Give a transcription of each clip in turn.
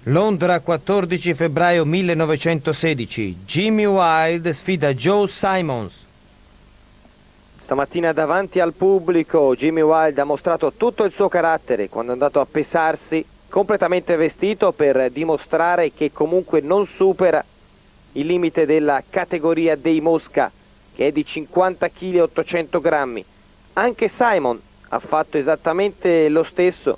Londra, 14 febbraio 1916. Jimmy Wilde sfida Joe Simons. Stamattina davanti al pubblico Jimmy Wilde ha mostrato tutto il suo carattere quando è andato a pesarsi completamente vestito per dimostrare che comunque non supera il limite della categoria dei Mosca, che è di 50 kg e 800 grammi. Anche Simon ha fatto esattamente lo stesso.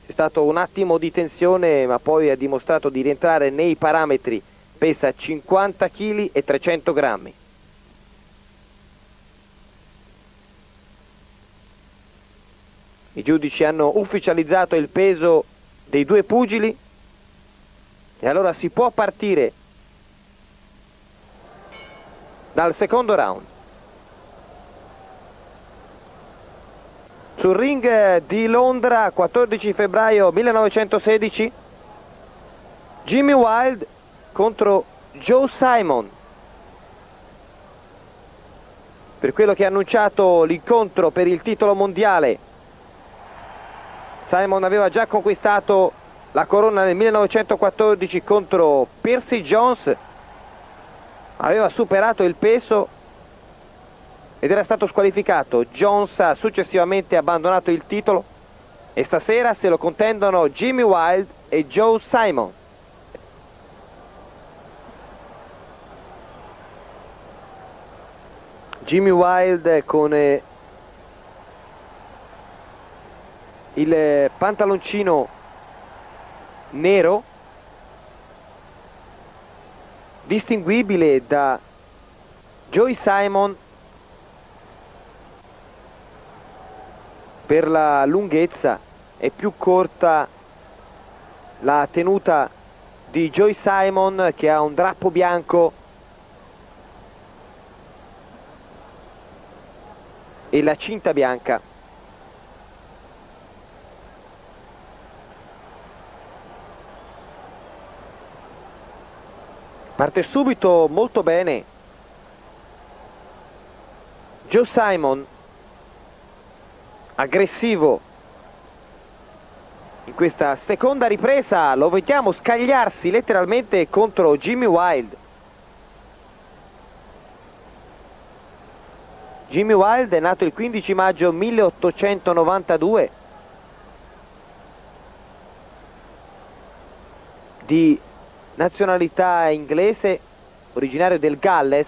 C'è stato un attimo di tensione, ma poi ha dimostrato di rientrare nei parametri. Pesa 50 kg e 300 grammi. I giudici hanno ufficializzato il peso dei due pugili e allora si può partire dal secondo round. Sul ring di Londra, 14 febbraio 1916, Jimmy Wilde contro Joe Simon. Per quello che ha annunciato l'incontro per il titolo mondiale, Simon aveva già conquistato la corona nel 1914 contro Percy Jones, aveva superato il peso ed era stato squalificato. Jones ha successivamente abbandonato il titolo e stasera se lo contendono Jimmy Wilde e Joe Simon. Jimmy Wilde con il pantaloncino nero, distinguibile da Joe Simon per la lunghezza. È più corta la tenuta di Joe Simon, che ha un drappo bianco e la cinta bianca. Parte subito molto bene Joe Simon, aggressivo in questa seconda ripresa. Lo vediamo scagliarsi letteralmente contro Jimmy Wilde. Jimmy Wilde è nato il 15 maggio 1892, di nazionalità inglese, originario del Galles,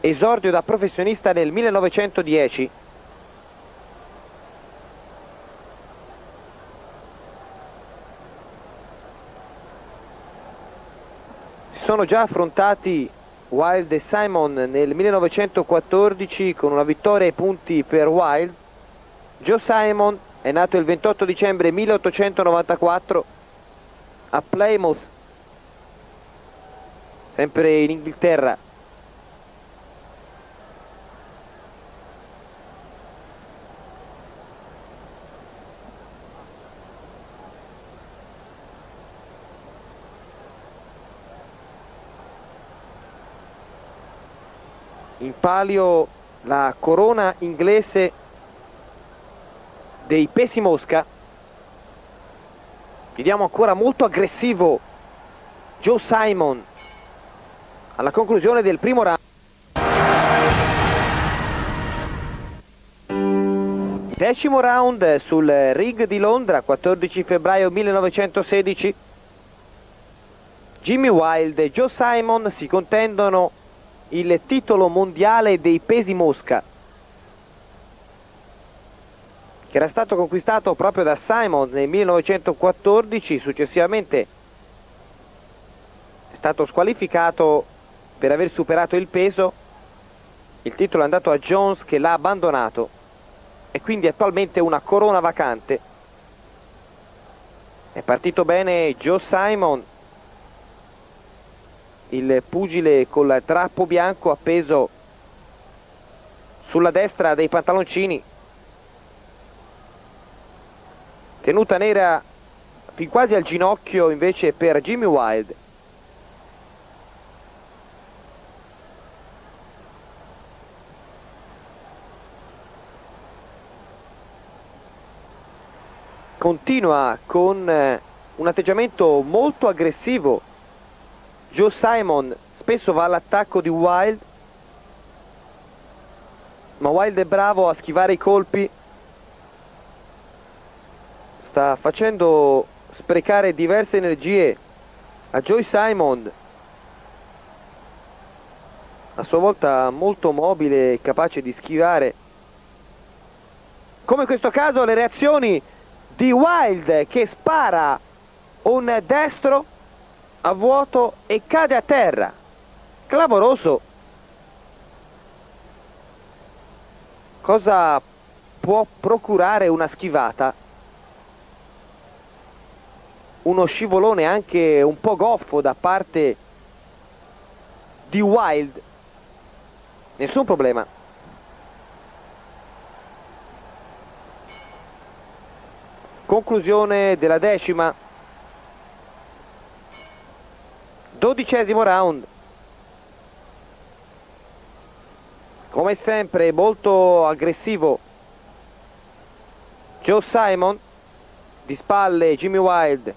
esordio da professionista nel 1910. Si sono già affrontati Wilde e Simon nel 1914 con una vittoria ai punti per Wilde. Joe Simon è nato il 28 dicembre 1894 a Plymouth, sempre in Inghilterra. In palio la corona inglese dei pesi mosca. Vediamo ancora molto aggressivo Joe Simon alla conclusione del primo round. Decimo round sul ring di Londra, 14 febbraio 1916. Jimmy Wilde e Joe Simon si contendono il titolo mondiale dei pesi mosca, che era stato conquistato proprio da Simon nel 1914. Successivamente è stato squalificato per aver superato il peso. Il titolo è andato a Jones, che l'ha abbandonato, e quindi attualmente una corona vacante. È partito bene Joe Simon, il pugile col drappo bianco appeso sulla destra dei pantaloncini, tenuta nera fin quasi al ginocchio invece per Jimmy Wilde. continua con un atteggiamento molto aggressivo. Joe Simon spesso va all'attacco di Wild, ma Wild è bravo a schivare i colpi, sta facendo sprecare diverse energie a Joe Simon, a sua volta molto mobile e capace di schivare. Come in questo caso le reazioni di Wild, che spara un destro a vuoto e cade a terra. Clamoroso. Cosa può procurare una schivata? Uno scivolone anche un po' goffo da parte di Wild. Nessun problema. Conclusione della decima. 12° round. Come sempre molto aggressivo Joe Simon, di spalle Jimmy Wild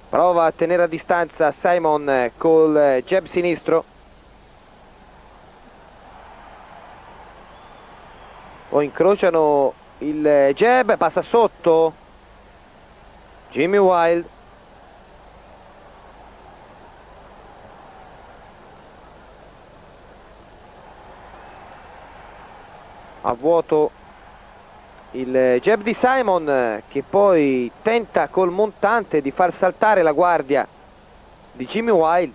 prova a tenere a distanza Simon col jab sinistro, poi incrociano il jab, passa sotto Jimmy Wild. A vuoto il jab di Simon, che poi tenta col montante di far saltare la guardia di Jimmy Wild.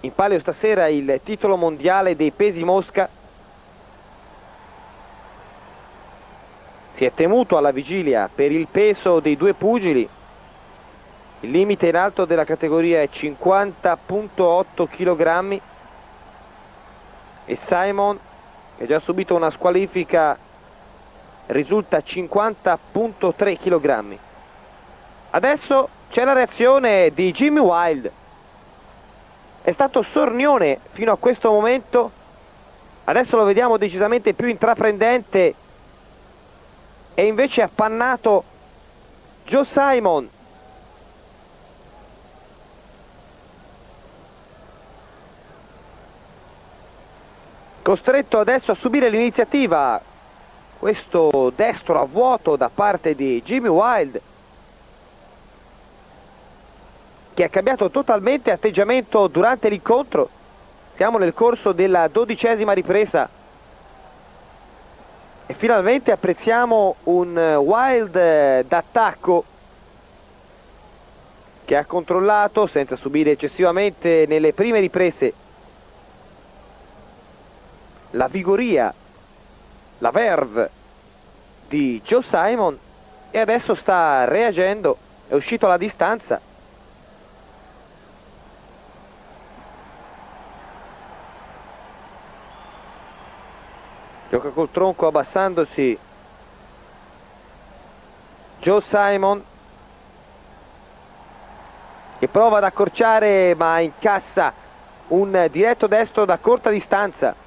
In palio stasera il titolo mondiale dei pesi mosca. Si è temuto alla vigilia per il peso dei due pugili. Il limite in alto della categoria è 50,8 kg e Simon, che ha già subito una squalifica, risulta 50,3 kg. Adesso c'è la reazione di Jimmy Wild. È stato sornione fino a questo momento, adesso lo vediamo decisamente più intraprendente e invece affannato Joe Simon. Costretto adesso a subire l'iniziativa, questo destro a vuoto da parte di Jimmy Wild, che ha cambiato totalmente atteggiamento durante l'incontro. Siamo nel corso della 12ª ripresa e finalmente apprezziamo un Wild d'attacco che ha controllato senza subire eccessivamente nelle prime riprese la vigoria, la verve di Joe Simon, e adesso sta reagendo, è uscito alla distanza. Gioca col tronco abbassandosi Joe Simon, che prova ad accorciare ma incassa un diretto destro da corta distanza.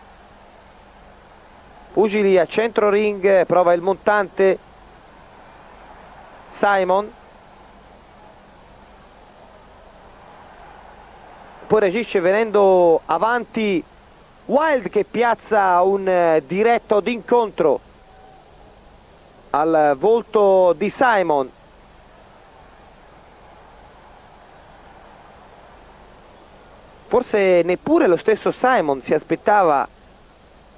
Pugili a centro ring, prova il montante Simon, poi reagisce venendo avanti Wild, che piazza un diretto d'incontro al volto di Simon. Forse neppure lo stesso Simon si aspettava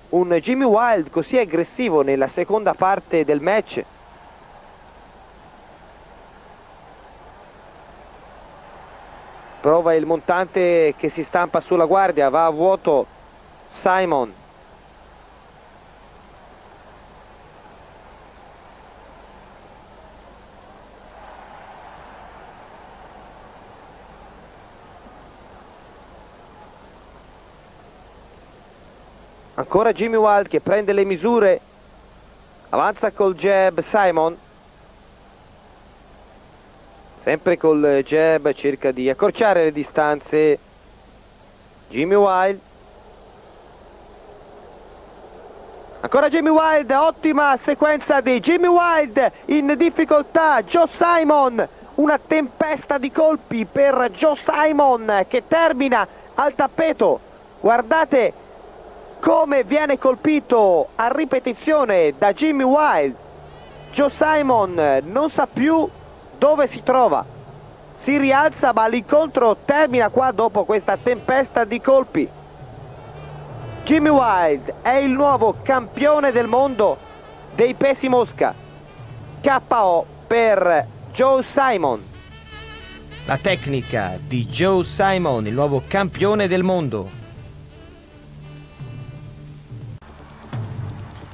un Jimmy Wild così aggressivo nella seconda parte del match. Prova il montante che si stampa sulla guardia, va a vuoto Simon. Ancora Jimmy Wild che prende le misure, avanza col jab Simon, sempre col jab cerca di accorciare le distanze Jimmy Wild. Ancora Jimmy Wild, ottima sequenza di Jimmy Wild in difficoltà, Joe Simon, una tempesta di colpi per Joe Simon che termina al tappeto. Guardate come viene colpito a ripetizione da Jimmy Wild. Joe Simon non sa più dove si trova, si rialza ma l'incontro termina qua dopo questa tempesta di colpi. Jimmy Wild è il nuovo campione del mondo dei pesi mosca. KO per Joe Simon. La tecnica di Joe Simon, il nuovo campione del mondo.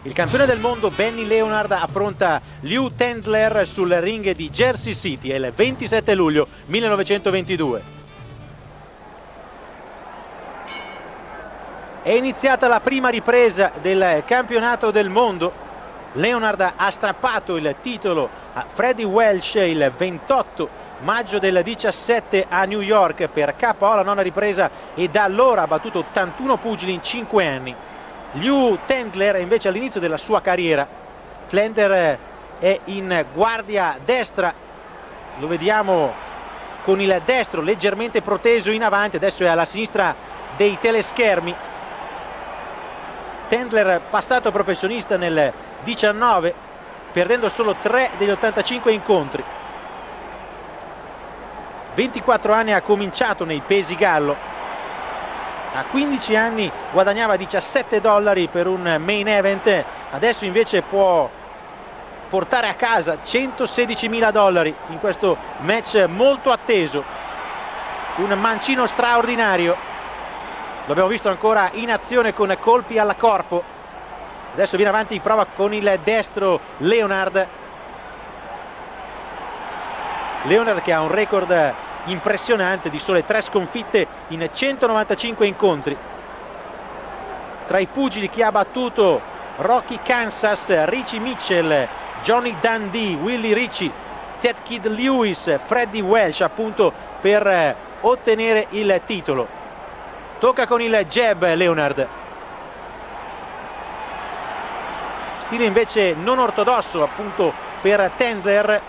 Il campione del mondo Benny Leonard affronta Lew Tendler sul ring di Jersey City il 27 luglio 1922. È iniziata la prima ripresa del campionato del mondo. Leonard ha strappato il titolo a Freddie Welch il 28 maggio del 17 a New York per KO alla nona ripresa e da allora ha battuto 81 pugili in 5 anni. Lew Tendler invece all'inizio della sua carriera. Tendler è in guardia destra, lo vediamo con il destro leggermente proteso in avanti, adesso è alla sinistra dei teleschermi. Tendler passato professionista nel 19, perdendo solo 3 degli 85 incontri. 24 anni ha cominciato nei pesi gallo. A 15 anni guadagnava $17 per un main event, adesso invece può portare a casa $116.000 in questo match molto atteso. Un mancino straordinario. L'abbiamo visto ancora in azione con colpi alla corpo. Adesso viene avanti, prova con il destro Leonard. Leonard che ha un record impressionante di sole 3 sconfitte in 195 incontri. Tra i pugili che ha battuto Rocky Kansas, Richie Mitchell, Johnny Dundee, Willie Ritchie, Ted Kid Lewis, Freddie Welch appunto per ottenere il titolo. Tocca con il jab Leonard. Stile invece non ortodosso appunto per Tendler.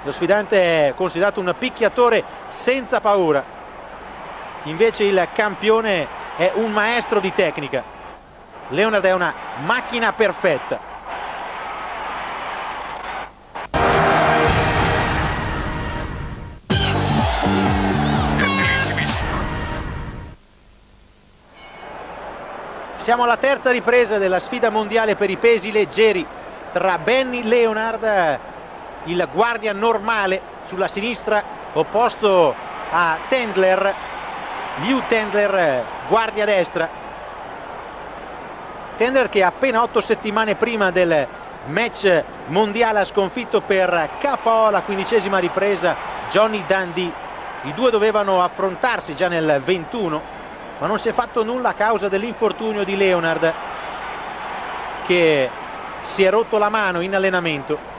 Lo sfidante è considerato un picchiatore senza paura. Invece il campione è un maestro di tecnica. Leonard è una macchina perfetta. Siamo alla terza ripresa della sfida mondiale per i pesi leggeri tra Benny Leonard, il guardia normale sulla sinistra, opposto a Tendler, Lew Tendler, guardia destra. Tendler che appena 8 settimane prima del match mondiale ha sconfitto per KO alla 15ª ripresa Johnny Dundee. I due dovevano affrontarsi già nel 21, ma non si è fatto nulla a causa dell'infortunio di Leonard, che si è rotto la mano in allenamento.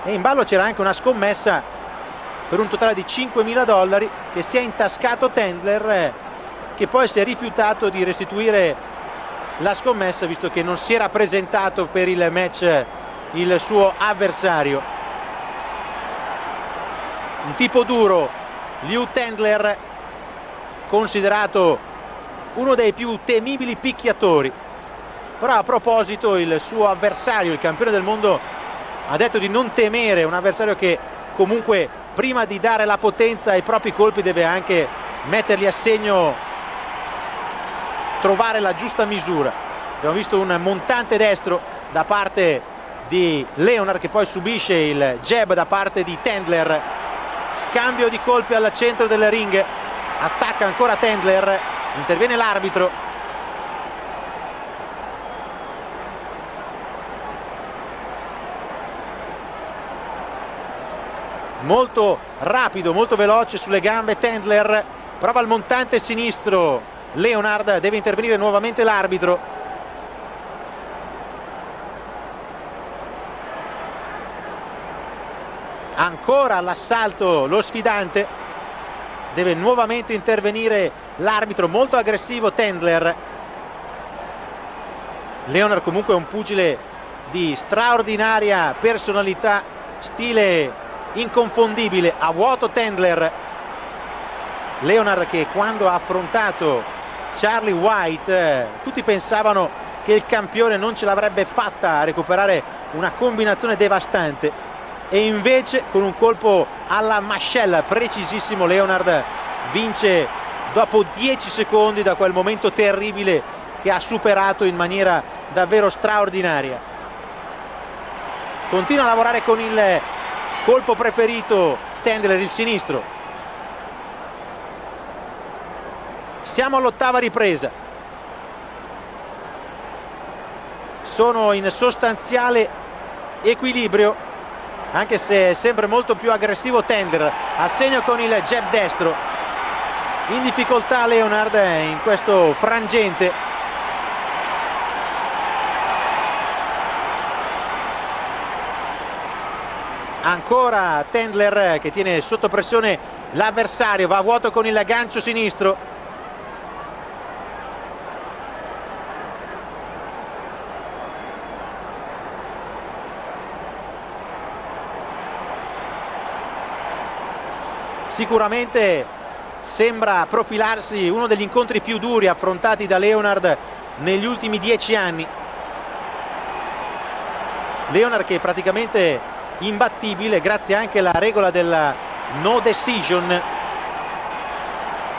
E in ballo c'era anche una scommessa per un totale di $5.000 che si è intascato Tendler, che poi si è rifiutato di restituire la scommessa visto che non si era presentato per il match il suo avversario. Un tipo duro, Lew Tendler, considerato uno dei più temibili picchiatori. Però a proposito il suo avversario, il campione del mondo, ha detto di non temere un avversario che comunque prima di dare la potenza ai propri colpi deve anche metterli a segno, trovare la giusta misura. Abbiamo visto un montante destro da parte di Leonard che poi subisce il jab da parte di Tendler. Scambio di colpi al centro del ring. Attacca ancora Tendler, interviene l'arbitro. Molto rapido, molto veloce sulle gambe Tendler, prova il montante sinistro Leonard, deve intervenire nuovamente l'arbitro. Ancora all'assalto lo sfidante. Deve nuovamente intervenire l'arbitro, molto aggressivo Tendler. Leonard comunque è un pugile di straordinaria personalità, stile inconfondibile. A vuoto Tendler. Leonard che quando ha affrontato Charlie White tutti pensavano che il campione non ce l'avrebbe fatta a recuperare una combinazione devastante, e invece con un colpo alla mascella precisissimo Leonard vince dopo 10 secondi da quel momento terribile che ha superato in maniera davvero straordinaria. Continua a lavorare con il colpo preferito Tendler, il sinistro. Siamo all'8ª ripresa. Sono in sostanziale equilibrio, anche se è sempre molto più aggressivo Tendler. A segno con il jab destro. In difficoltà Leonard in questo frangente. Ancora Tendler che tiene sotto pressione l'avversario, va a vuoto con il gancio sinistro. Sicuramente sembra profilarsi uno degli incontri più duri affrontati da Leonard negli ultimi 10 anni. Leonard che è praticamente imbattibile grazie anche alla regola della no decision.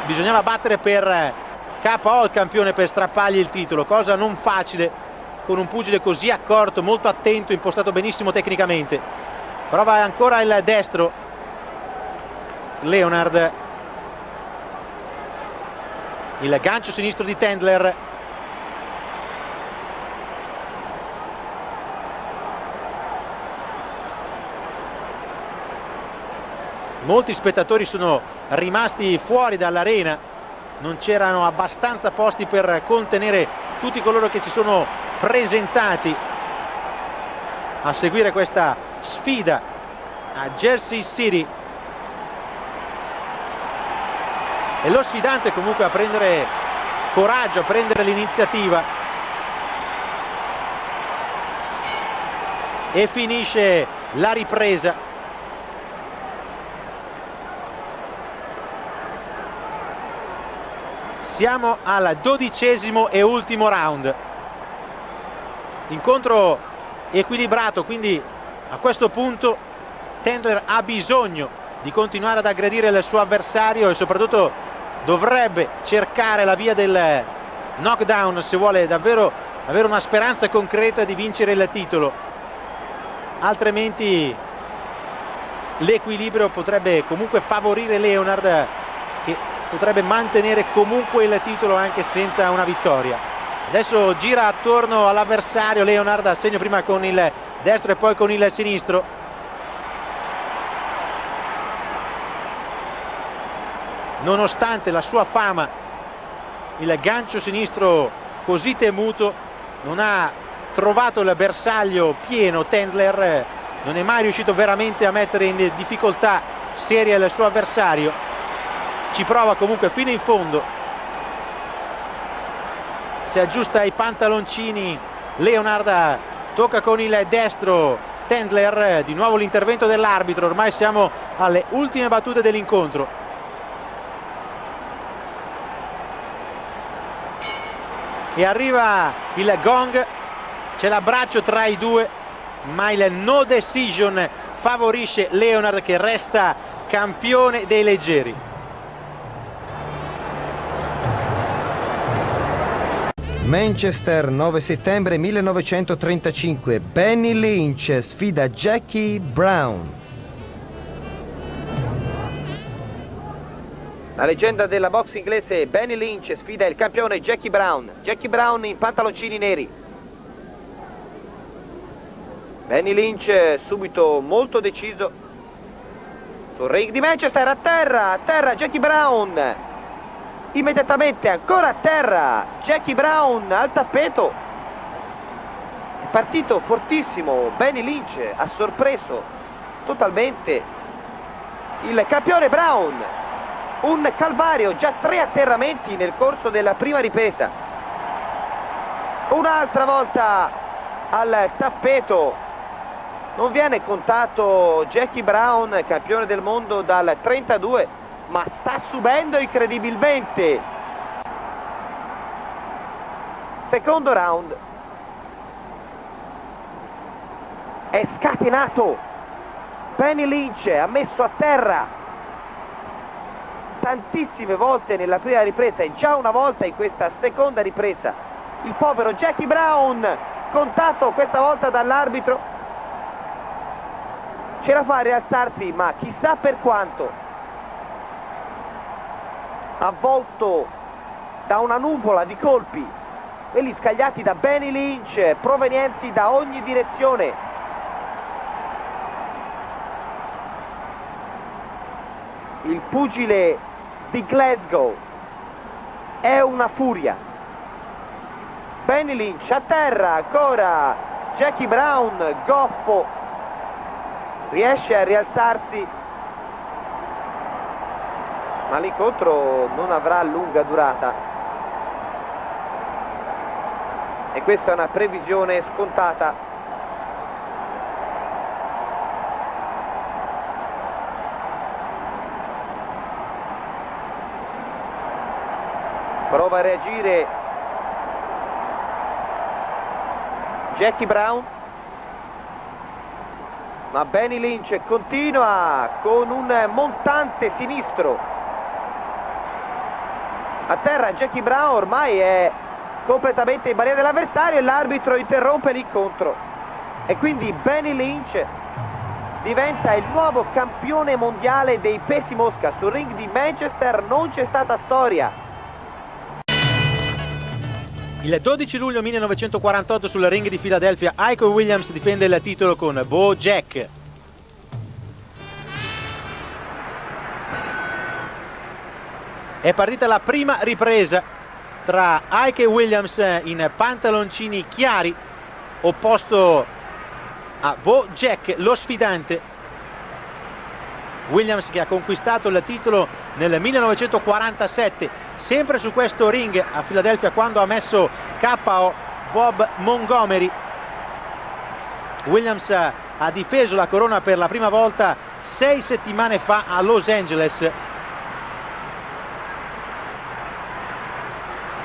Bisognava battere per KO il campione per strappargli il titolo, cosa non facile con un pugile così accorto, molto attento, impostato benissimo tecnicamente. Prova ancora il destro Leonard. Il gancio sinistro di Tendler. Molti spettatori sono rimasti fuori dall'arena, non c'erano abbastanza posti per contenere tutti coloro che si sono presentati a seguire questa sfida a Jersey City. E lo sfidante comunque a prendere coraggio, a prendere l'iniziativa, e finisce la ripresa. Siamo al 12° e ultimo round. Incontro equilibrato, quindi a questo punto Tendler ha bisogno di continuare ad aggredire il suo avversario e soprattutto dovrebbe cercare la via del knockdown se vuole davvero avere una speranza concreta di vincere il titolo, altrimenti l'equilibrio potrebbe comunque favorire Leonard, che potrebbe mantenere comunque il titolo anche senza una vittoria. Adesso gira attorno all'avversario Leonard, a segno prima con il destro e poi con il sinistro. Nonostante la sua fama, il gancio sinistro così temuto non ha trovato il bersaglio pieno. Tendler non è mai riuscito veramente a mettere in difficoltà seria il suo avversario. Ci prova comunque fino in fondo, si aggiusta i pantaloncini Leonard, tocca con il destro Tendler. Di nuovo l'intervento dell'arbitro, ormai siamo alle ultime battute dell'incontro. E arriva il gong, c'è l'abbraccio tra i due, ma il no decision favorisce Leonard, che resta campione dei leggeri. Manchester, 9 settembre 1935. Benny Lynch sfida Jackie Brown. La leggenda della box inglese Benny Lynch sfida il campione Jackie Brown. Jackie Brown in pantaloncini neri. Benny Lynch subito molto deciso sul ring di Manchester. A terra Jackie Brown. Immediatamente ancora a terra Jackie Brown al tappeto. È partito fortissimo Benny Lynch, ha sorpreso totalmente il campione Brown. Un calvario, già 3 atterramenti nel corso della prima ripresa. Un'altra volta al tappeto. Non viene contato Jackie Brown, campione del mondo dal 32, ma sta subendo incredibilmente. Secondo round. È scatenato. Benny Lynch ha messo a terra tantissime volte nella prima ripresa e già una volta in questa seconda ripresa. Il povero Jackie Brown, contato questa volta dall'arbitro. Ce la fa a rialzarsi, ma chissà per quanto. Avvolto da una nuvola di colpi, quelli scagliati da Benny Lynch, provenienti da ogni direzione. Il pugile di Glasgow è una furia. Benny Lynch a terra, ancora Jackie Brown, goffo, riesce a rialzarsi, ma l'incontro non avrà lunga durata e questa è una previsione scontata. Prova a reagire Jackie Brown, ma Benny Lynch continua con un montante sinistro. A terra Jackie Brown ormai è completamente in barriera dell'avversario e l'arbitro interrompe l'incontro. E quindi Benny Lynch diventa il nuovo campione mondiale dei pesi mosca. Sul ring di Manchester non c'è stata storia. Il 12 luglio 1948 sul ring di Philadelphia, Ike Williams difende il titolo con Bo Jack. È partita la prima ripresa tra Ike Williams in pantaloncini chiari, opposto a Bo Jack, lo sfidante. Williams che ha conquistato il titolo nel 1947, sempre su questo ring a Philadelphia, quando ha messo KO Bob Montgomery. Williams ha difeso la corona per la prima volta 6 settimane fa a Los Angeles,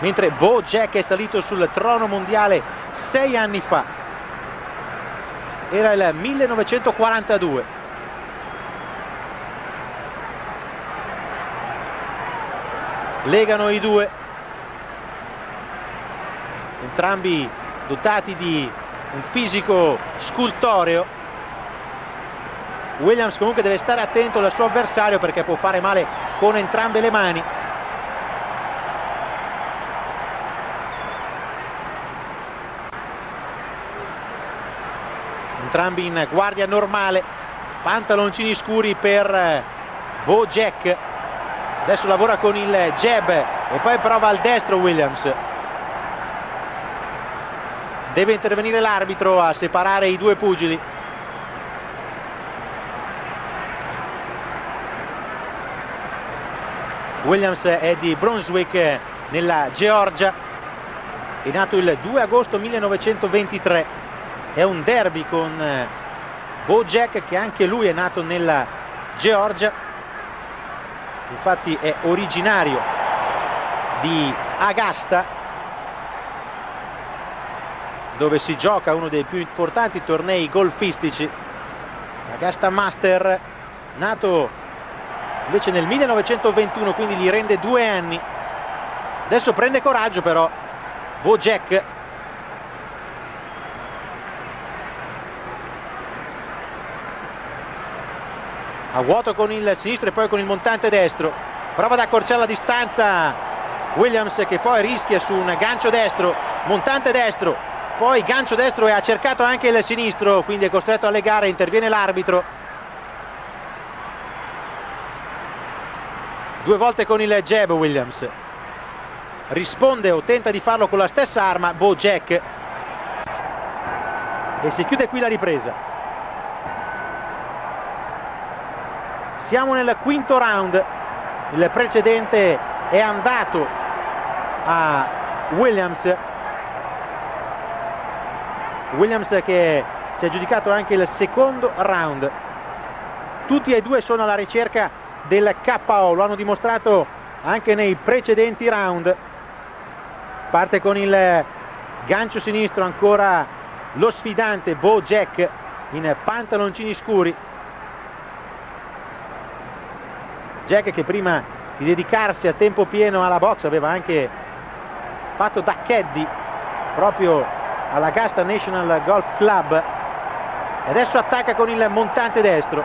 mentre Bo Jack è salito sul trono mondiale 6 anni fa. Era il 1942. Legano i due, entrambi dotati di un fisico scultoreo. Williams comunque deve stare attento al suo avversario perché può fare male con entrambe le mani. Entrambi in guardia normale, pantaloncini scuri per Bo Jack. Adesso lavora con il jab e poi prova al destro Williams. Deve intervenire l'arbitro a separare i due pugili. Williams è di Brunswick nella Georgia, è nato il 2 agosto 1923. È un derby con Bo Jack, che anche lui è nato nella Georgia. Infatti è originario di Augusta, dove si gioca uno dei più importanti tornei golfistici, Augusta Master, nato invece nel 1921, quindi gli rende 2 anni. Adesso prende coraggio però Bo Jack. A vuoto con il sinistro e poi con il montante destro, prova ad accorciare la distanza Williams, che poi rischia su un gancio destro, montante destro, poi gancio destro, e ha cercato anche il sinistro, quindi è costretto a legare. Interviene l'arbitro. 2 volte con il jab Williams, risponde o tenta di farlo con la stessa arma Bo Jack, e si chiude qui la ripresa. Siamo nel quinto round, il precedente è andato a Williams. Williams che si è aggiudicato anche il secondo round. Tutti e due sono alla ricerca del KO, lo hanno dimostrato anche nei precedenti round. Parte con il gancio sinistro ancora lo sfidante Bo Jack in pantaloncini scuri. Jack che prima di dedicarsi a tempo pieno alla box aveva anche fatto da caddy proprio all'Augusta National Golf Club e adesso attacca con il montante destro.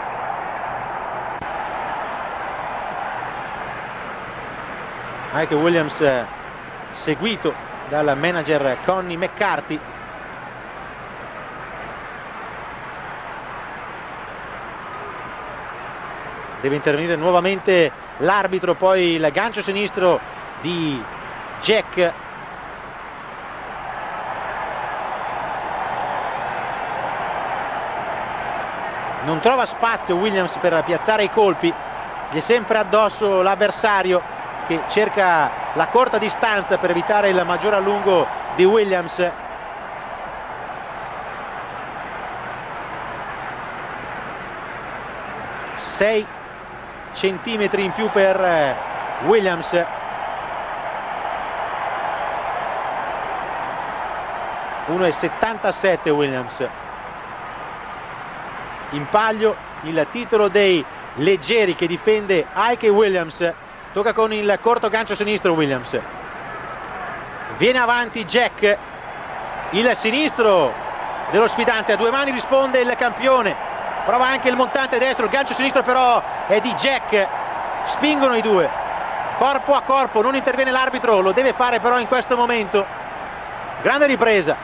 Anche Williams seguito dal manager Connie McCarthy. Deve intervenire nuovamente l'arbitro, poi il gancio sinistro di Jack. Non trova spazio Williams per piazzare i colpi, gli è sempre addosso l'avversario che cerca la corta distanza per evitare il maggior allungo di Williams. Sei centimetri in più per Williams. - 1,77 Williams. In palio il titolo dei leggeri che difende Ike Williams. Tocca con il corto gancio sinistro Williams. Viene avanti Jack, il sinistro dello sfidante a due mani, risponde il campione. Prova anche il montante destro, il gancio sinistro però è di Jack. Spingono i due corpo a corpo, non interviene l'arbitro, lo deve fare però in questo momento. Grande ripresa,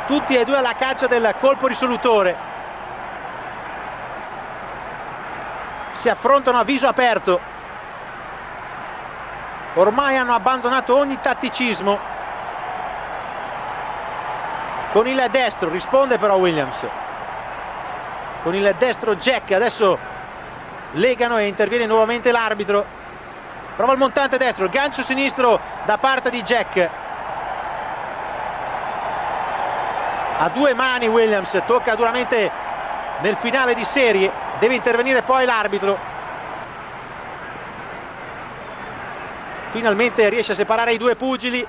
tutti e due alla caccia del colpo risolutore. Si affrontano a viso aperto, ormai hanno abbandonato ogni tatticismo. Con il destro risponde però Williams, con il destro Jack. Adesso legano e interviene nuovamente l'arbitro. Prova il montante destro, il gancio sinistro da parte di Jack. A due mani Williams, tocca duramente nel finale di serie, deve intervenire poi l'arbitro. Finalmente riesce a separare i due pugili.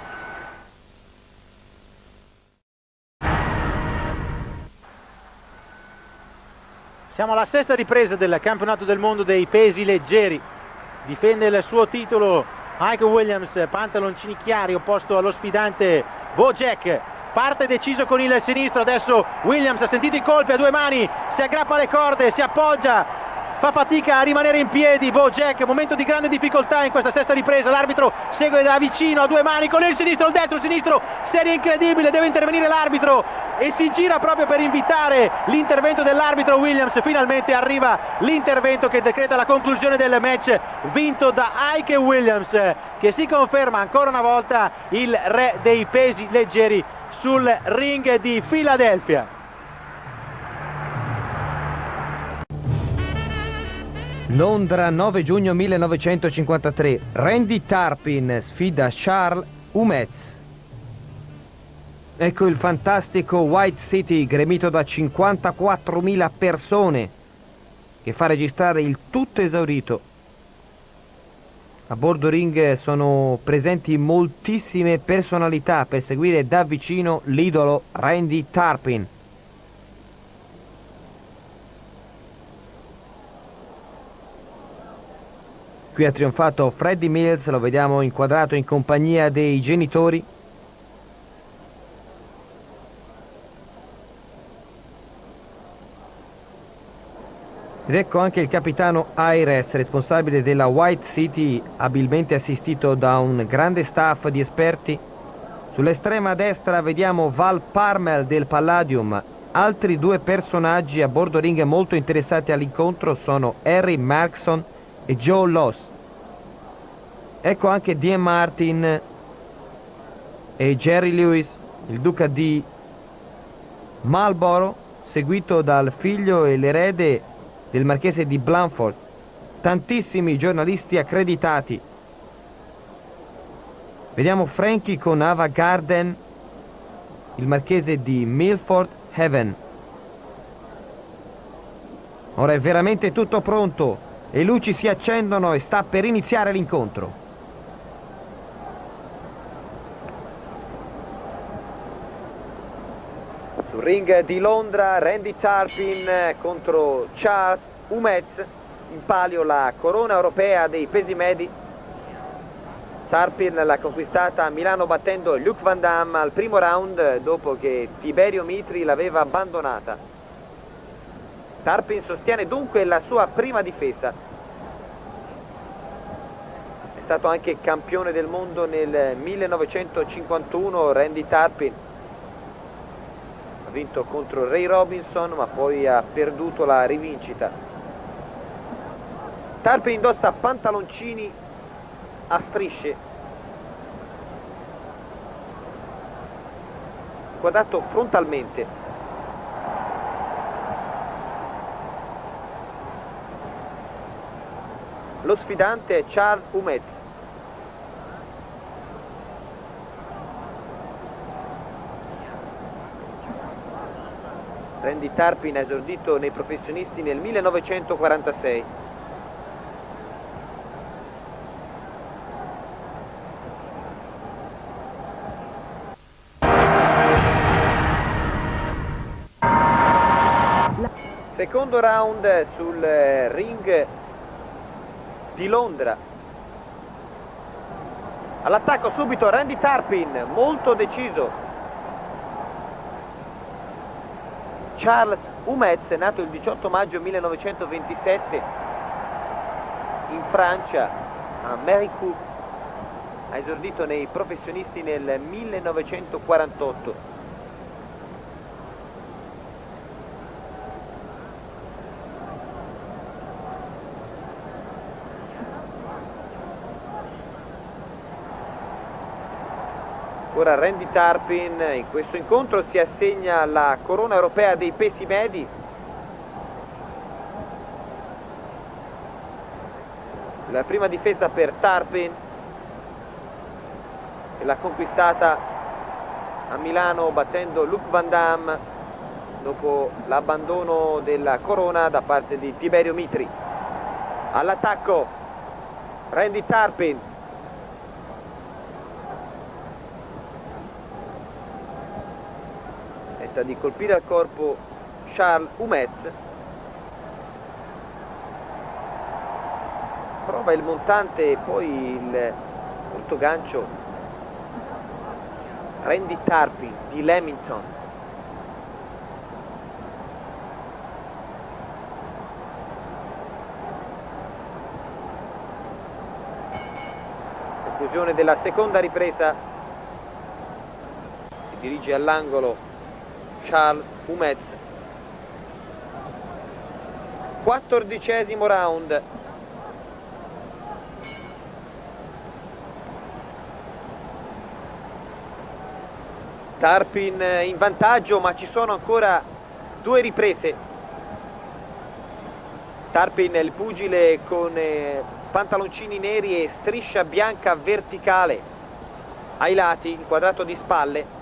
Siamo alla sesta ripresa del campionato del mondo dei pesi leggeri. Difende il suo titolo Ike Williams, pantaloncini chiari, opposto allo sfidante Bo Jack. Parte deciso con il sinistro, adesso Williams ha sentito i colpi a due mani, si aggrappa alle corde, si appoggia, fa fatica a rimanere in piedi. Bo Jack, momento di grande difficoltà in questa sesta ripresa. L'arbitro segue da vicino a due mani con il sinistro, il destro, il sinistro, serie incredibile, deve intervenire l'arbitro e si gira proprio per invitare l'intervento dell'arbitro Williams. Finalmente arriva l'intervento che decreta la conclusione del match, vinto da Ike Williams, che si conferma ancora una volta il re dei pesi leggeri sul ring di Philadelphia. Londra, 9 giugno 1953. Randy Tarpin sfida Charles Umez. Ecco il fantastico White City gremito da 54.000 persone che fa registrare il tutto esaurito. A bordo ring sono presenti moltissime personalità per seguire da vicino l'idolo Randy Tarpin. Qui ha trionfato Freddie Mills, lo vediamo inquadrato in compagnia dei genitori. Ed ecco anche il capitano Ayres, responsabile della White City, abilmente assistito da un grande staff di esperti. Sull'estrema destra vediamo Val Parmel del Palladium. Altri due personaggi a bordo ring molto interessati all'incontro sono Harry Markson e Joe Loss. Ecco anche Dean Martin e Jerry Lewis, il duca di Marlborough, seguito dal figlio e l'erede del marchese di Blandford. Tantissimi giornalisti accreditati. Vediamo Frankie con Ava Garden, il marchese di Milford, Heaven. Ora è veramente tutto pronto, le luci si accendono e sta per iniziare l'incontro. Sul ring di Londra, Randy Tarpin contro Charles Umez, in palio la corona europea dei pesi medi. Tarpin l'ha conquistata a Milano battendo Luc Van Damme al primo round dopo che Tiberio Mitri l'aveva abbandonata. Tarpin sostiene dunque la sua prima difesa. È stato anche campione del mondo nel 1951 Randy Tarpin. Ha vinto contro Ray Robinson ma poi ha perduto la rivincita. Tarpin indossa pantaloncini a strisce, guardato frontalmente. Lo sfidante è Charles Umez. Randy Tarpin ha esordito nei professionisti nel 1946. Secondo round sul ring di Londra. All'attacco subito Randy Tarpin, molto deciso. Charles Umez è nato il 18 maggio 1927 in Francia, a Méricourt. Ha esordito nei professionisti nel 1948. Ora Randy Tarpin in questo incontro si assegna la corona europea dei pesi medi. La prima difesa per Tarpin, che l'ha conquistata a Milano battendo Luc Van Damme dopo l'abbandono della corona da parte di Tiberio Mitri. All'attacco Randy Tarpin. Di colpire al corpo Charles Umez. Prova il montante e poi il punto gancio Randy Tarpin di Leamington. Conclusione della seconda ripresa. Si dirige all'angolo Charles Umez. 14° round. Tarpin in vantaggio, ma ci sono ancora 2 riprese. Tarpin è il pugile con pantaloncini neri e striscia bianca verticale ai lati, inquadrato di spalle.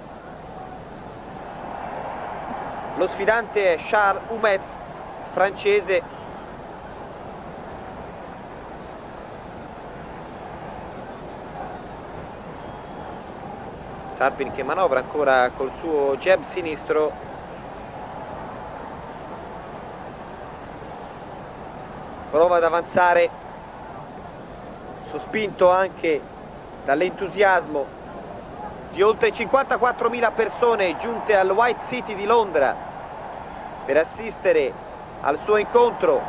Lo sfidante è Charles Umez, francese. Tarpin che manovra ancora col suo jab sinistro. Prova ad avanzare, sospinto anche dall'entusiasmo di oltre 54.000 persone giunte al White City di Londra per assistere al suo incontro.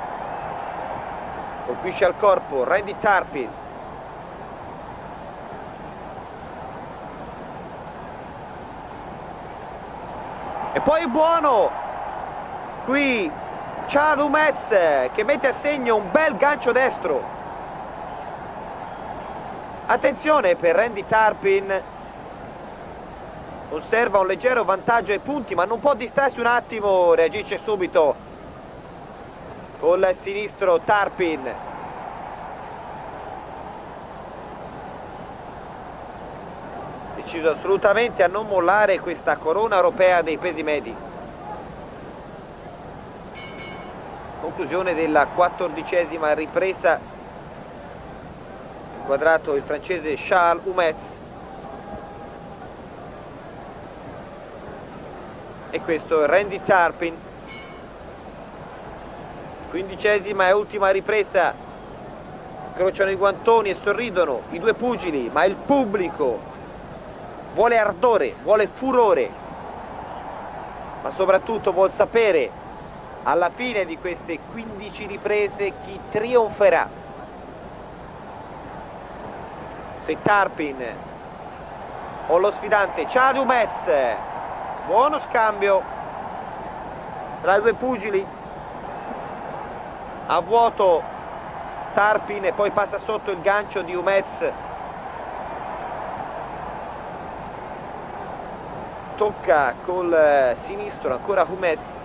Colpisce al corpo Randy Tarpin. E poi buono qui Charles Umez che mette a segno un bel gancio destro. Attenzione per Randy Tarpin, conserva un leggero vantaggio ai punti ma non può distrarsi un attimo, reagisce subito col sinistro Tarpin. Deciso assolutamente a non mollare questa corona europea dei pesi medi. conclusione della 14ª ripresa, inquadrato il francese Charles Humetz, e questo è Randy Turpin. 15ª e ultima ripresa, incrociano i guantoni e sorridono i due pugili, ma il pubblico vuole ardore, vuole furore, ma soprattutto vuol sapere alla fine di queste 15 riprese chi trionferà. Se Turpin o lo sfidante Charles Humetz. Buono scambio tra i due pugili, a vuoto Turpin e poi passa sotto il gancio di Humetz, tocca col sinistro ancora Humetz,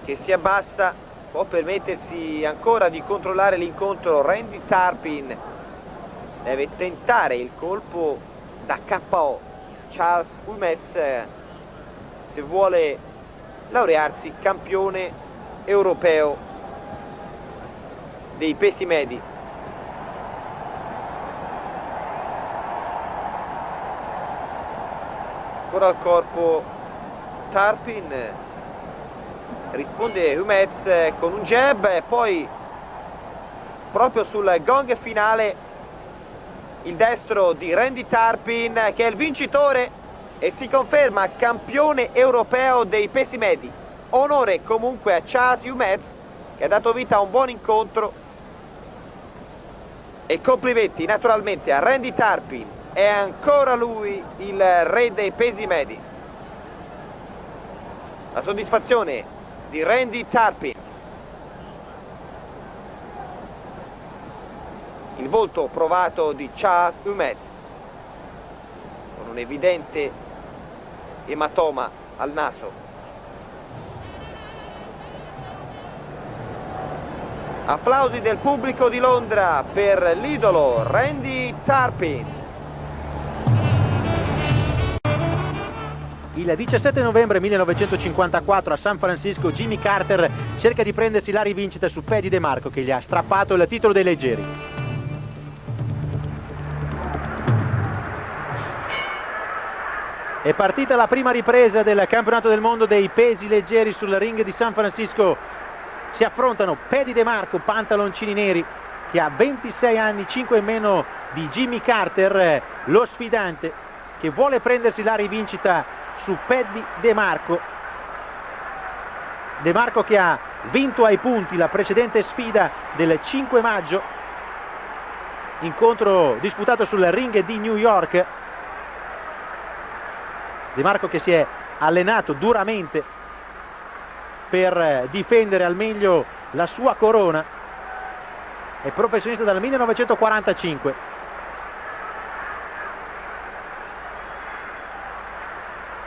che si abbassa, può permettersi ancora di controllare l'incontro. Randy Turpin deve tentare il colpo da KO. Charles Humetz, se vuole laurearsi campione europeo dei pesi medi. Ancora al corpo Turpin, risponde Humetz con un jab e poi proprio sul gong finale il destro di Randy Turpin, che è il vincitore e si conferma campione europeo dei pesi medi. Onore comunque a Charles Humetz, che ha dato vita a un buon incontro, e complimenti naturalmente a Randy Turpin. È ancora lui il re dei pesi medi. La soddisfazione di Randy Turpin. Il volto provato di Charles Humetz, con un evidente ematoma al naso. Applausi del pubblico di Londra per l'idolo Randy Turpin. Il 17 novembre 1954 a San Francisco Jimmy Carter cerca di prendersi la rivincita su Paddy DeMarco, che gli ha strappato il titolo dei leggeri. È partita la prima ripresa del campionato del mondo dei pesi leggeri sul ring di San Francisco. Si affrontano Paddy DeMarco, pantaloncini neri, che ha 26 anni, 5 in meno di Jimmy Carter, lo sfidante che vuole prendersi la rivincita su Paddy DeMarco. DeMarco che ha vinto ai punti la precedente sfida del 5 maggio, incontro disputato sul ring di New York. DeMarco che si è allenato duramente per difendere al meglio la sua corona, è professionista dal 1945.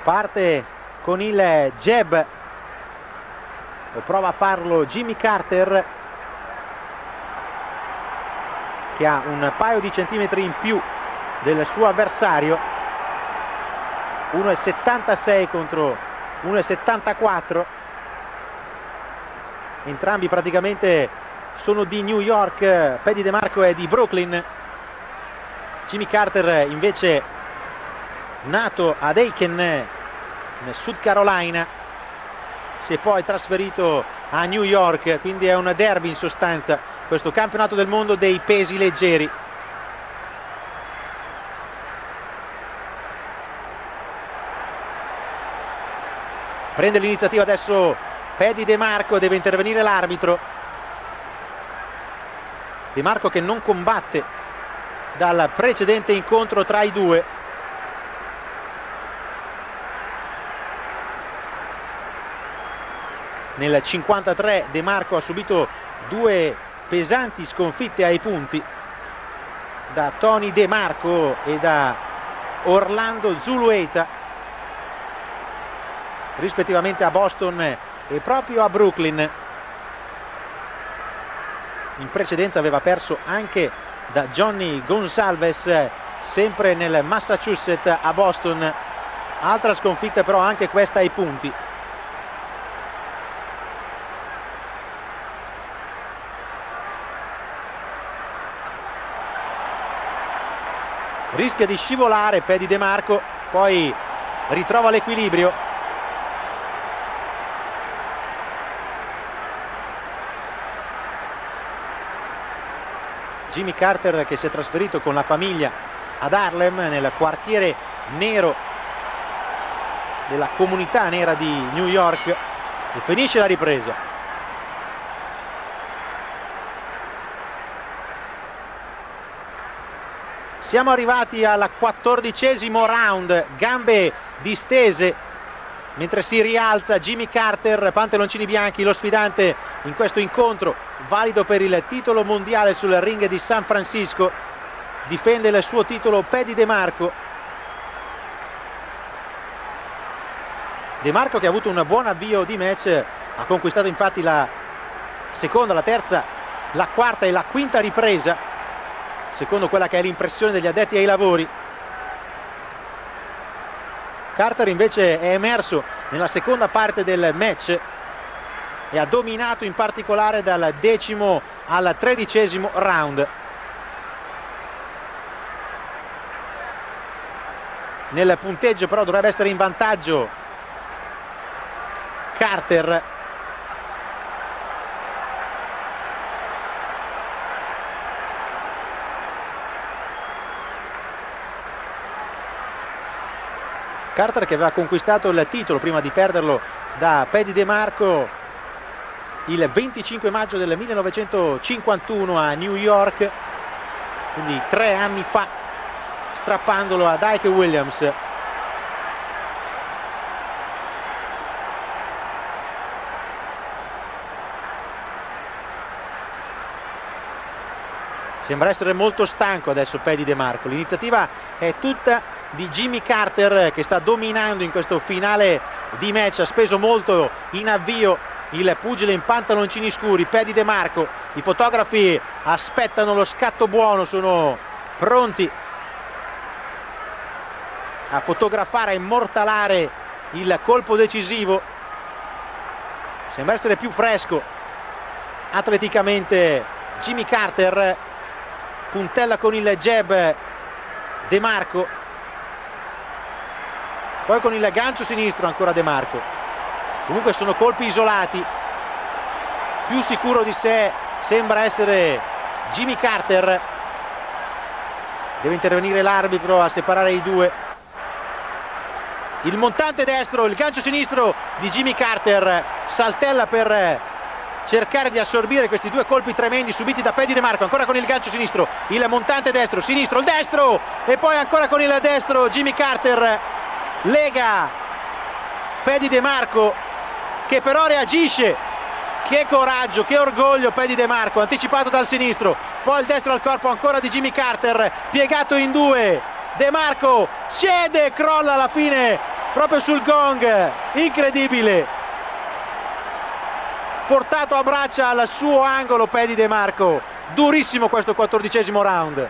Parte con il jab, prova a farlo Jimmy Carter, che ha un paio di centimetri in più del suo avversario, 1,76 contro 1,74. Entrambi praticamente sono di New York. Paddy DeMarco è di Brooklyn, Jimmy Carter invece nato ad Aiken in South Carolina, si è poi trasferito a New York, quindi è un derby in sostanza questo campionato del mondo dei pesi leggeri. Prende l'iniziativa adesso Paddy DeMarco, deve intervenire l'arbitro. DeMarco che non combatte dal precedente incontro tra i due. Nel 1953 DeMarco ha subito due pesanti sconfitte ai punti da Tony DeMarco e da Orlando Zulueta, rispettivamente a Boston e proprio a Brooklyn. In precedenza aveva perso anche da Johnny Gonsalves, sempre nel Massachusetts a Boston. altra sconfitta però anche questa ai punti. Rischia di scivolare Paddy De Marco, poi ritrova l'equilibrio. Jimmy Carter, che si è trasferito con la famiglia ad Harlem, nel quartiere nero della comunità nera di New York, e finisce la ripresa. Siamo arrivati al 14° round, gambe distese mentre si rialza Jimmy Carter, pantaloncini bianchi, lo sfidante in questo incontro valido per il titolo mondiale sul ring di San Francisco. Difende il suo titolo Paddy De Marco. De Marco, che ha avuto un buon avvio di match, ha conquistato infatti la seconda, la terza, la quarta e la quinta ripresa, secondo quella che è l'impressione degli addetti ai lavori. Carter invece è emerso nella seconda parte del match e ha dominato in particolare dal 10° al 13° round. Nel punteggio però dovrebbe essere in vantaggio Carter. Carter, che aveva conquistato il titolo prima di perderlo da Paddy De Marco il 25 maggio del 1951 a New York, quindi 3 anni fa, strappandolo ad Ike Williams. Sembra essere molto stanco adesso Paddy De Marco. L'iniziativa è tutta di Jimmy Carter, che sta dominando in questo finale di match. Ha speso molto in avvio il pugile in pantaloncini scuri Paddy De Marco. I fotografi aspettano lo scatto buono, sono pronti a fotografare, a immortalare il colpo decisivo. Sembra essere più fresco atleticamente Jimmy Carter. Puntella con il jab De Marco, poi con il gancio sinistro ancora De Marco. Comunque sono colpi isolati. Più sicuro di sé sembra essere Jimmy Carter. Deve intervenire l'arbitro a separare i due. Il montante destro, il gancio sinistro di Jimmy Carter, saltella per cercare di assorbire questi due colpi tremendi subiti da Paddy De Marco. Ancora con il gancio sinistro, il montante destro, sinistro, il destro, e poi ancora con il destro Jimmy Carter lega Paddy De Marco, che però reagisce. Che coraggio, che orgoglio Paddy De Marco, anticipato dal sinistro, poi il destro al corpo ancora di Jimmy Carter, piegato in due. De Marco cede, crolla alla fine proprio sul gong, incredibile. Portato a braccia al suo angolo Paddy De Marco. Durissimo questo 14° round.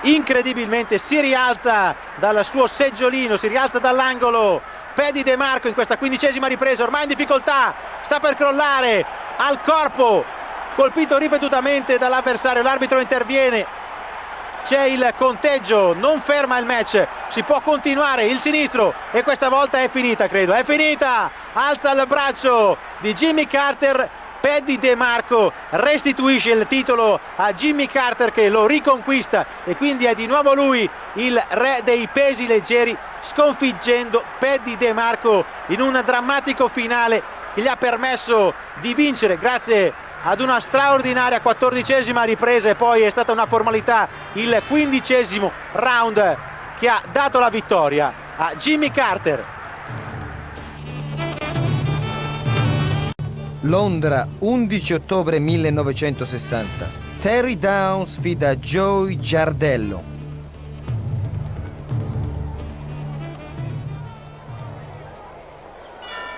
Incredibilmente si rialza dal suo seggiolino, si rialza dall'angolo Paddy De Marco in questa 15ª ripresa, ormai in difficoltà, sta per crollare, al corpo, colpito ripetutamente dall'avversario. L'arbitro interviene, c'è il conteggio, non ferma il match, si può continuare. Il sinistro, e questa volta è finita, credo, è finita. Alza il braccio di Jimmy Carter. Paddy De Marco restituisce il titolo a Jimmy Carter, che lo riconquista, e quindi è di nuovo lui il re dei pesi leggeri, sconfiggendo Paddy De Marco in un drammatico finale che gli ha permesso di vincere grazie ad una straordinaria 14ª ripresa, e poi è stata una formalità il 15° round che ha dato la vittoria a Jimmy Carter. Londra, 11 ottobre 1960. Terry Downs sfida Joey Giardello.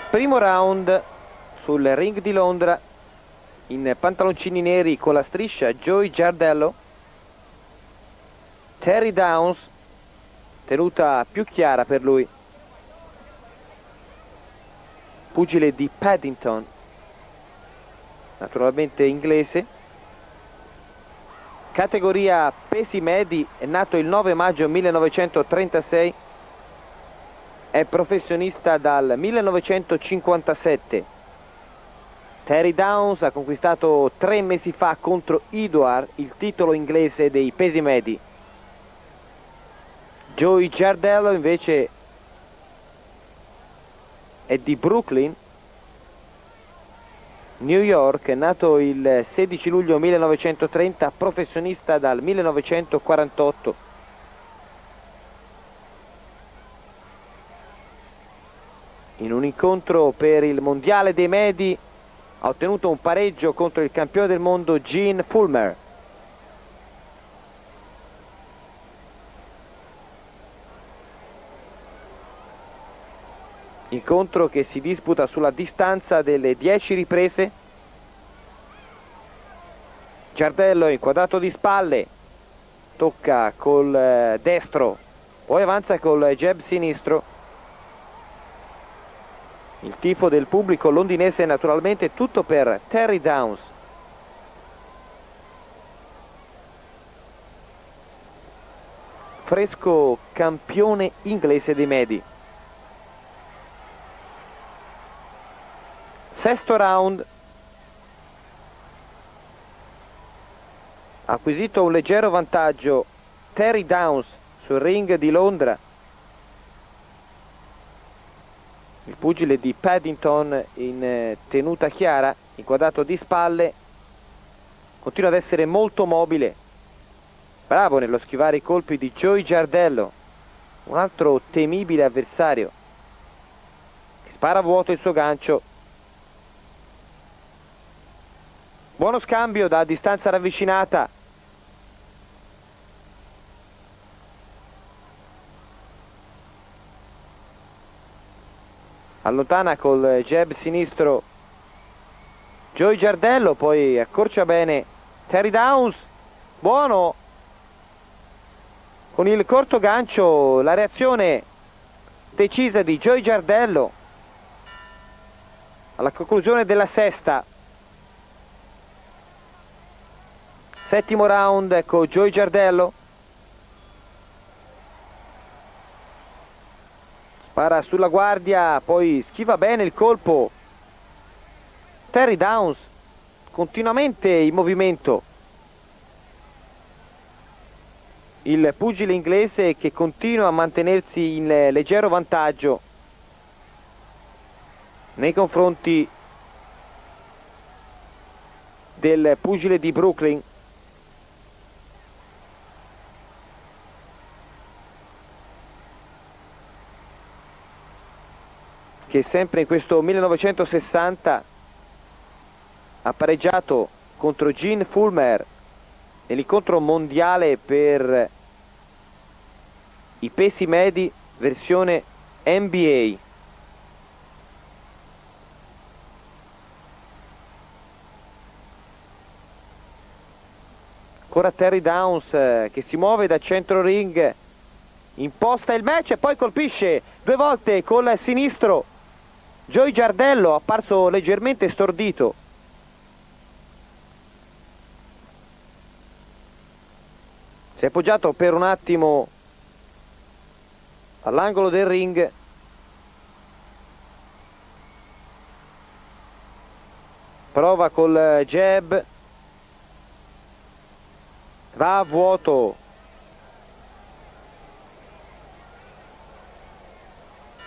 Primo round sul ring di Londra. in pantaloncini neri con la striscia Joey Giardello. Terry Downs, tenuta più chiara per lui, pugile di Paddington, naturalmente inglese, categoria pesi medi, è nato il 9 maggio 1936, è professionista dal 1957. Terry Downs ha conquistato 3 mesi fa contro Edward il titolo inglese dei pesi medi. Joey Giardello invece è di Brooklyn, New York, è nato il 16 luglio 1930, professionista dal 1948. In un incontro per il mondiale dei medi ha ottenuto un pareggio contro il campione del mondo Gene Fullmer. Incontro che si disputa sulla distanza delle 10 riprese. Giardello è inquadrato di spalle, tocca col destro, poi avanza col jab sinistro. Il tifo del pubblico londinese è naturalmente tutto per Terry Downs. Fresco campione inglese dei medi. Sesto round. Ha acquisito un leggero vantaggio Terry Downs sul ring di Londra. Il pugile di Paddington in tenuta chiara, inquadrato di spalle, continua ad essere molto mobile. Bravo nello schivare i colpi di Joey Giardello, un altro temibile avversario, che spara a vuoto il suo gancio. Buono scambio da distanza ravvicinata. Allontana col jab sinistro Joey Giardello, poi accorcia bene Terry Downs. Buono! Con il corto gancio la reazione decisa di Joey Giardello alla conclusione della sesta. Settimo round con Joey Giardello. Spara sulla guardia, poi schiva bene il colpo. Terry Downs continuamente in movimento. Il pugile inglese che continua a mantenersi in leggero vantaggio nei confronti del pugile di Brooklyn. Che sempre in questo 1960 ha pareggiato contro Gene Fullmer nell'incontro mondiale per i pesi medi versione NBA. Ancora Terry Downs che si muove da centro ring, imposta il match e poi colpisce 2 volte col sinistro Joey Giardello, apparso leggermente stordito. Si è appoggiato per un attimo all'angolo del ring. Prova col jab. Va a vuoto.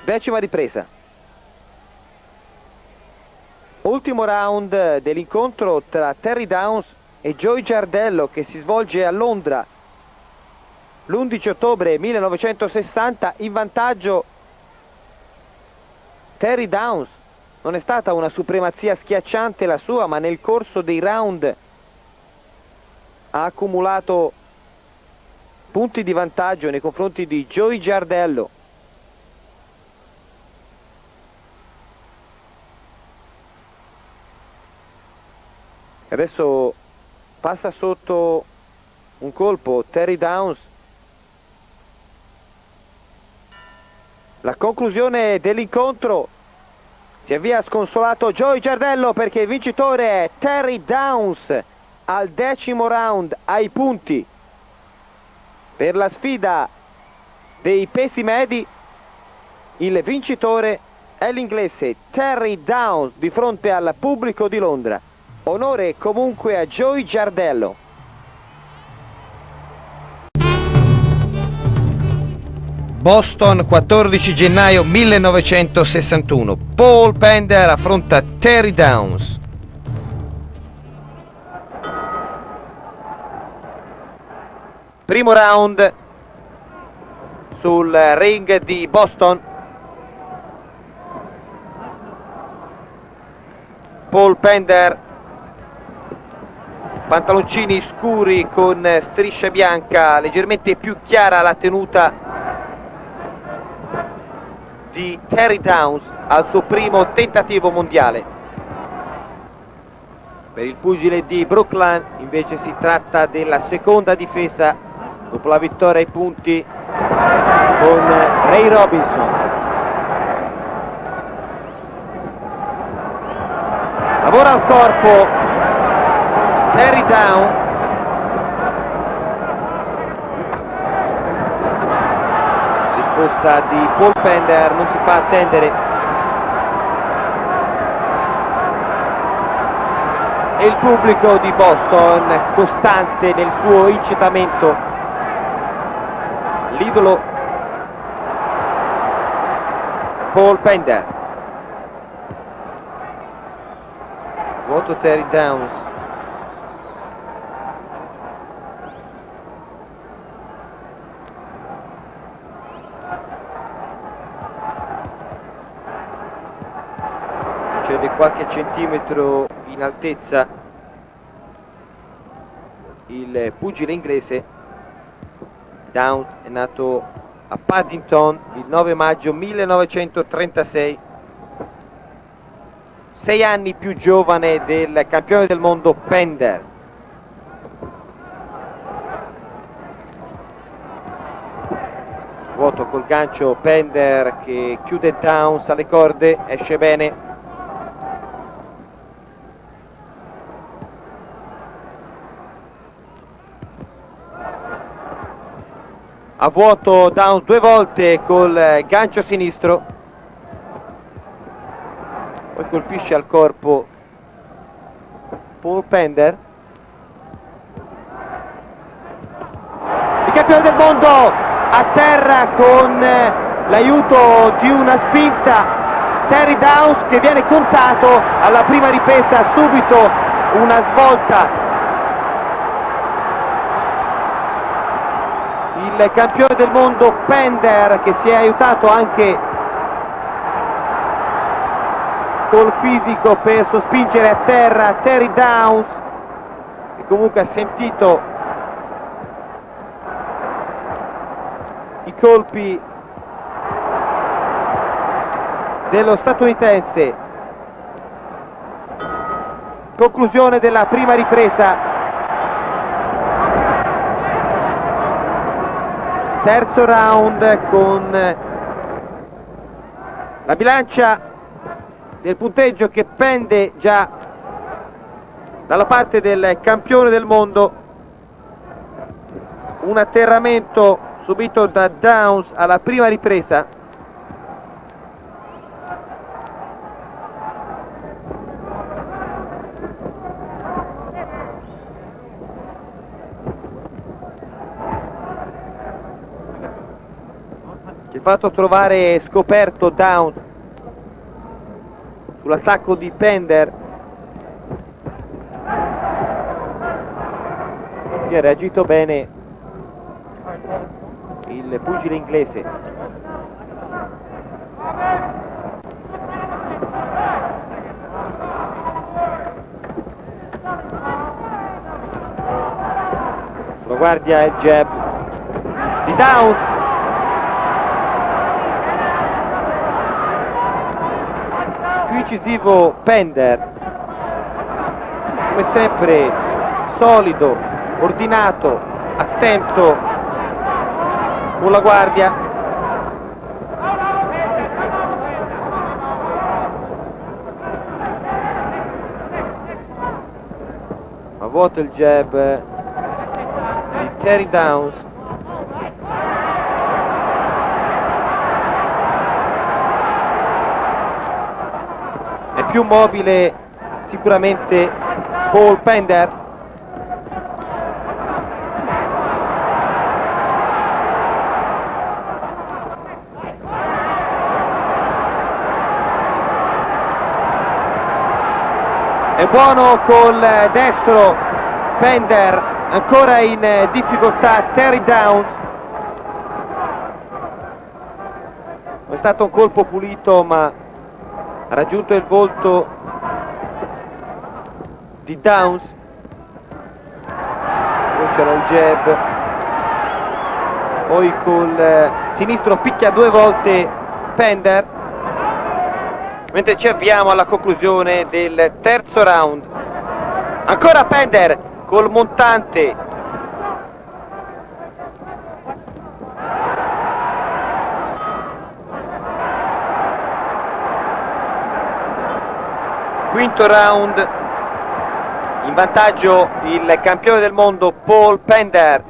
Decima ripresa. Ultimo round dell'incontro tra Terry Downs e Joey Giardello, che si svolge a Londra l'11 ottobre 1960. In vantaggio Terry Downs. Non è stata una supremazia schiacciante la sua, ma nel corso dei round ha accumulato punti di vantaggio nei confronti di Joey Giardello. Adesso passa sotto un colpo Terry Downs. La conclusione dell'incontro, si avvia sconsolato Joey Giardello perché il vincitore è Terry Downs al 10° round ai punti. Per la sfida dei pesi medi il vincitore è l'inglese Terry Downs di fronte al pubblico di Londra. Onore comunque a Joey Giardello. Boston, 14 gennaio 1961. Paul Pender affronta Terry Downs. Primo round sul ring di Boston. Paul Pender, pantaloncini scuri con striscia bianca, leggermente più chiara la tenuta di Terry Downs al suo primo tentativo mondiale. Per il pugile di Brooklyn invece si tratta della seconda difesa dopo la vittoria ai punti con Ray Robinson. Lavora al corpo Terry Downs. Risposta di Paul Pender non si fa attendere. E il pubblico di Boston costante nel suo incitamento all'idolo Paul Pender. Voto Terry Downs. Cede qualche centimetro in altezza il pugile inglese. Downs è nato a Paddington il 9 maggio 1936, 6 anni più giovane del campione del mondo Pender. Vuoto col gancio Pender che chiude Downs alle corde, esce bene. A vuoto Downs 2 volte col gancio sinistro, poi colpisce al corpo Paul Pender. Il campione del mondo a terra con l'aiuto di una spinta. Terry Downs che viene contato alla prima ripresa, subito una svolta. Il campione del mondo Pender che si è aiutato anche col fisico per sospingere a terra Terry Downs, che comunque ha sentito i colpi dello statunitense. Conclusione della prima ripresa. Terzo round con la bilancia del punteggio che pende già dalla parte del campione del mondo. Un atterramento subito da Downs alla prima ripresa. Si è fatto trovare scoperto Downs sull'attacco di Pender, che ha reagito bene il pugile inglese. Sulla guardia il jab di Downs. Più incisivo Pender. come sempre solido, ordinato, attento con la guardia. A vuoto il jab di Terry Downs. È più mobile sicuramente Paul Pender. È buono col destro Pender, ancora in difficoltà Terry Downs. È stato un colpo pulito, ma ha raggiunto il volto di Downs. Cominciano il jab, poi col sinistro picchia 2 volte Pender, mentre ci avviamo alla conclusione del terzo round. Ancora Pender col montante. Quinto round, in vantaggio il campione del mondo Paul Pender,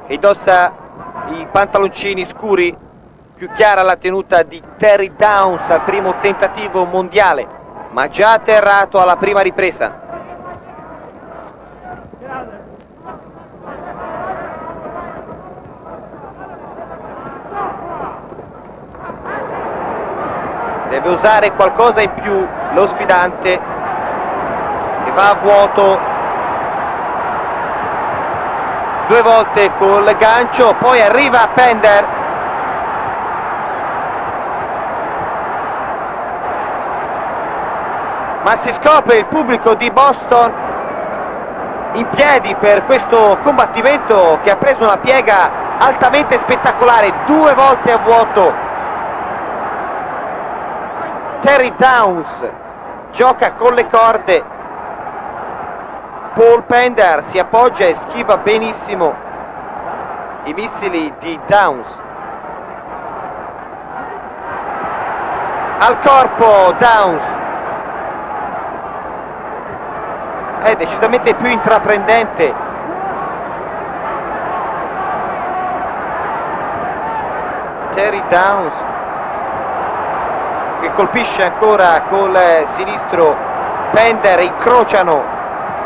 che indossa i pantaloncini scuri. Più chiara la tenuta di Terry Downs al primo tentativo mondiale, ma già atterrato alla prima ripresa. Deve usare qualcosa in più lo sfidante, che va a vuoto 2 volte col gancio, poi arriva Pender. Ma si scopre il pubblico di Boston in piedi per questo combattimento che ha preso una piega altamente spettacolare. 2 volte a vuoto Terry Downs gioca con le corde. Paul Pender si appoggia e schiva benissimo i missili di Downs. Al corpo Downs è decisamente più intraprendente. Terry Downs che colpisce ancora col sinistro. Pender, incrociano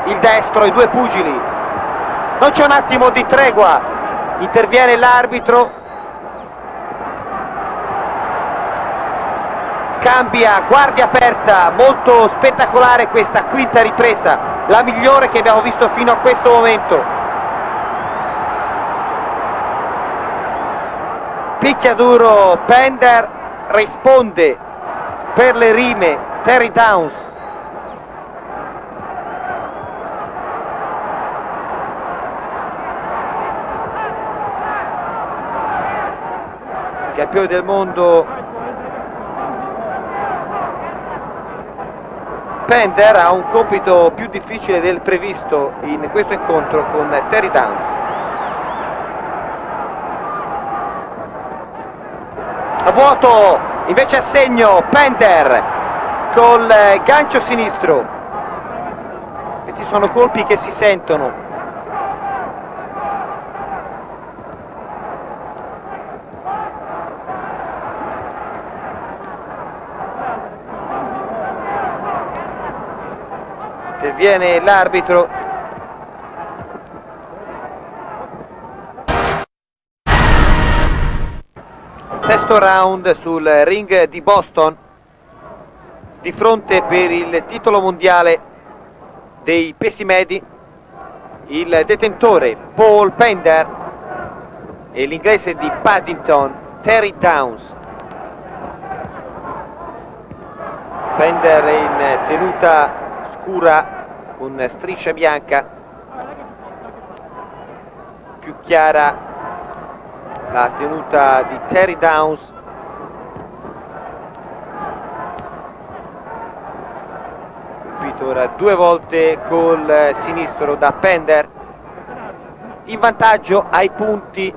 il destro i due pugili. Non c'è un attimo di tregua, interviene l'arbitro, scambia, guardia aperta. Molto spettacolare questa quinta ripresa, la migliore che abbiamo visto fino a questo momento. Picchia duro Pender, risponde per le rime Terry Downs. Campione del mondo Pender ha un compito più difficile del previsto in questo incontro con Terry Downs. A vuoto invece a segno Pender col gancio sinistro. Questi sono colpi che si sentono. Interviene l'arbitro. Sesto round sul ring di Boston, di fronte per il titolo mondiale dei pesi medi il detentore Paul Pender e l'inglese di Paddington Terry Downs. Pender in tenuta scura con striscia bianca, più chiara la tenuta di Terry Downs. arbiter, 2 volte col sinistro da Pender. In vantaggio ai punti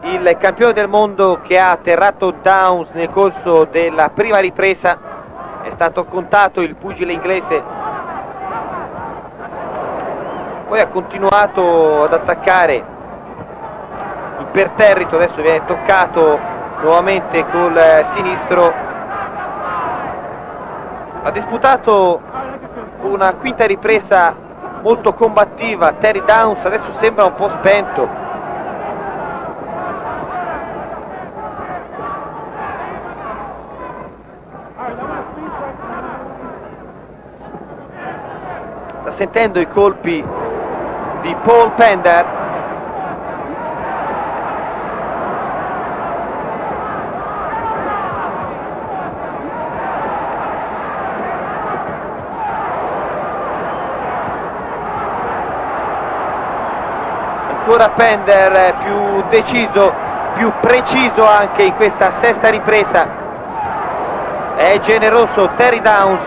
il campione del mondo che ha atterrato Downs nel corso della prima ripresa. È stato contato il pugile inglese, poi ha continuato ad attaccare imperterrito, adesso viene toccato nuovamente col sinistro. Ha disputato una quinta ripresa molto combattiva Terry Downs, adesso sembra un po' spento. Sta sentendo i colpi di Paul Pender. Ancora Pender, più deciso, più preciso anche in questa sesta ripresa. È generoso Terry Downs.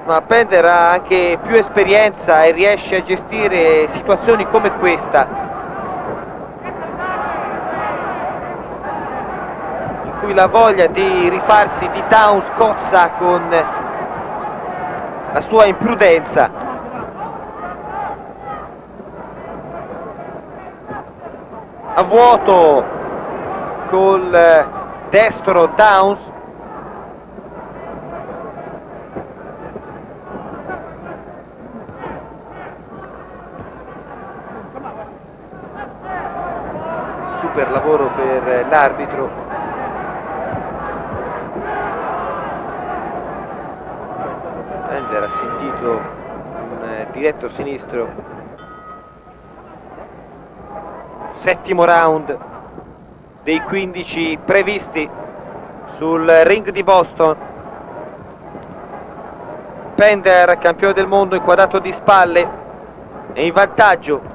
Ma Pender ha anche più esperienza e riesce a gestire situazioni come questa, in cui la voglia di rifarsi di Downs cozza con la sua imprudenza. A vuoto col destro Downs. Super lavoro per l'arbitro. Pender ha sentito un diretto sinistro. Settimo round dei 15 previsti sul ring di Boston. Pender, campione del mondo, inquadrato di spalle e in vantaggio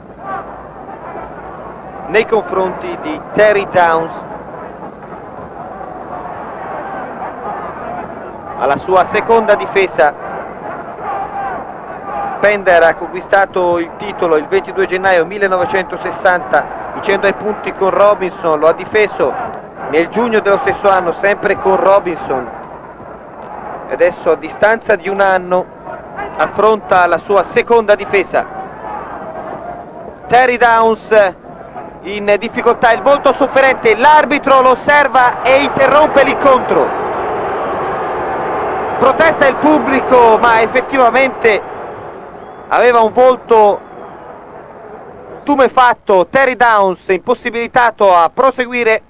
nei confronti di Terry Downs. Alla sua seconda difesa Pender ha conquistato il titolo il 22 gennaio 1960 vincendo ai punti con Robinson, lo ha difeso nel giugno dello stesso anno sempre con Robinson e adesso a distanza di un anno affronta la sua seconda difesa. Terry Downs in difficoltà, il volto sofferente, l'arbitro lo osserva e interrompe l'incontro. Protesta il pubblico, ma effettivamente aveva un volto tumefatto Terry Downs, impossibilitato a proseguire,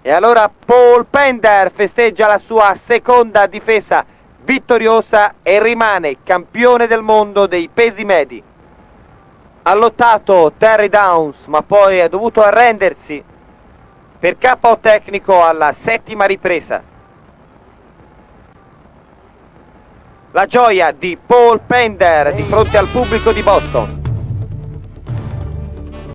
e allora Paul Pender festeggia la sua seconda difesa vittoriosa e rimane campione del mondo dei pesi medi. Ha lottato Terry Downs, ma poi ha dovuto arrendersi per KO tecnico alla settima ripresa. La gioia di Paul Pender di fronte al pubblico di Boston.